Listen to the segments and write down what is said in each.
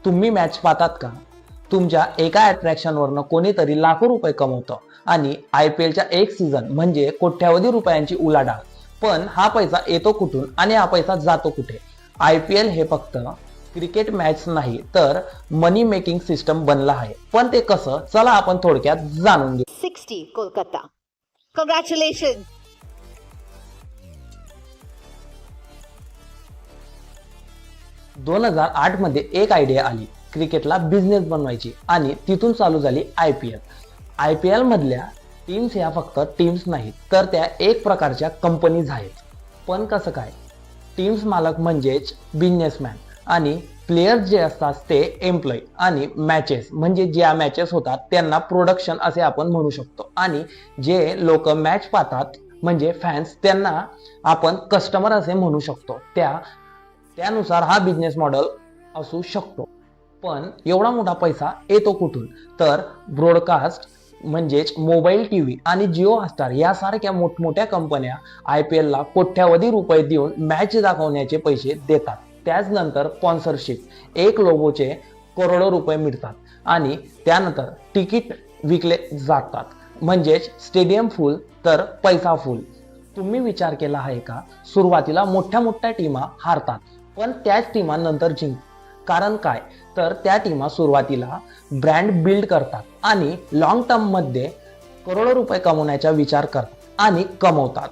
तुम्ही मॅच पाहतात का? तुमच्या एका अट्रॅक्शनवरनं कोणीतरी लाखो रुपये कमवतं आणि IPLच्या एक सीझन म्हणजे कोट्यावधी रुपयांची उलाढाल. पण हा पैसा येतो कुठून आणि हा पैसा जातो कुठे? IPL हे फक्त क्रिकेट मॅच नाही तर मनी मेकिंग सिस्टम बनला आहे. पण ते कसं? चला आपण थोडक्यात जाणून घेऊ. 60 Kolkata. Congratulations. 2008 मध्ये एक आयडिया आली क्रिकेटला बिझनेस बनवायची आणि तिथून चालू झाली IPL मधल्या टीम्स ह्या फक्त टीम्स नाहीत तर त्या एक प्रकारच्या कंपनीज आहेत. पण कसं काय? टीम्स मालक म्हणजेच बिझनेसमॅन आणि प्लेयर्स जे असतात ते एम्प्लॉई आणि मॅचेस म्हणजे ज्या मॅचेस होतात त्यांना प्रोडक्शन असे आपण म्हणू शकतो आणि जे लोक मॅच पाहतात म्हणजे फॅन्स त्यांना आपण कस्टमर असे म्हणू शकतो. त्यानुसार हा बिझनेस मॉडेल असू शकतो. पण एवढा मोठा पैसा येतो कुठून? तर ब्रॉडकास्ट म्हणजेच मोबाईल टीव्ही आणि जिओ हॉटस्टार यासारख्या मोठमोठ्या कंपन्या IPL ला कोट्यावधी रुपये देऊन मॅच दाखवण्याचे पैसे देतात. त्याचनंतर स्पॉन्सरशिप एक लोगोचे करोडो रुपये मिळतात आणि त्यानंतर तिकीट विकले जातात. म्हणजेच स्टेडियम फुल तर पैसा फुल. तुम्ही विचार केला आहे का? सुरुवातीला मोठ्या मोठ्या टीमा हारतात पण त्याच टीमा नंतर जिंकतात. कारण काय? तर त्या टीमा सुरुवातीला ब्रँड बिल्ड करतात आणि लॉंग टर्म मध्ये करोडो रुपये कमवण्याचा विचार करतात आणि कमवतात.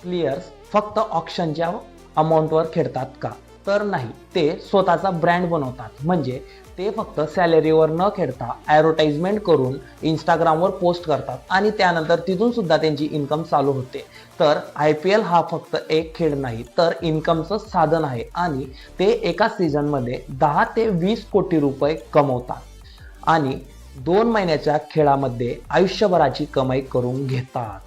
प्लेयर्स फक्त ऑक्शनच्या अमाऊंटवर खेळतात का? तर नाही, ते स्वतःचा ब्रँड बनवतात. म्हणजे ते फक्त सॅलरीवर न खेळता ॲडव्हर्टाइजमेंट करून इंस्टाग्रामवर पोस्ट करतात आणि त्यानंतर तिथून सुद्धा त्यांची इन्कम चालू होते. तर IPL हा फक्त एक खेळ नाही तर इन्कमचं साधन आहे आणि ते एका सीझनमध्ये 10 ते 20 कोटी रुपये कमवतात आणि 2 महिन्याच्या खेळामध्ये आयुष्यभराची कमाई करून घेतात.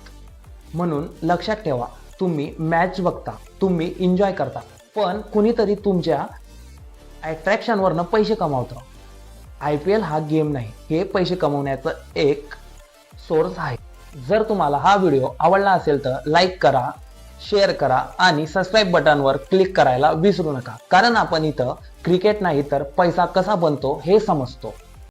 म्हणून लक्षात ठेवा, तुम्ही मॅच बघता, तुम्ही एन्जॉय करता, पण कुणीतरी तुमच्या अट्रॅक्शनवरनं पैसे कमावतं. IPL हा गेम नाही, हे पैसे कमवण्याचं एक सोर्स आहे. जर तुम्हाला हा व्हिडिओ आवडला असेल तर लाईक करा, शेअर करा आणि सबस्क्राईब बटनवर क्लिक करायला विसरू नका. कारण आपण इथं क्रिकेट नाही तर पैसा कसा बनतो हे समजतो.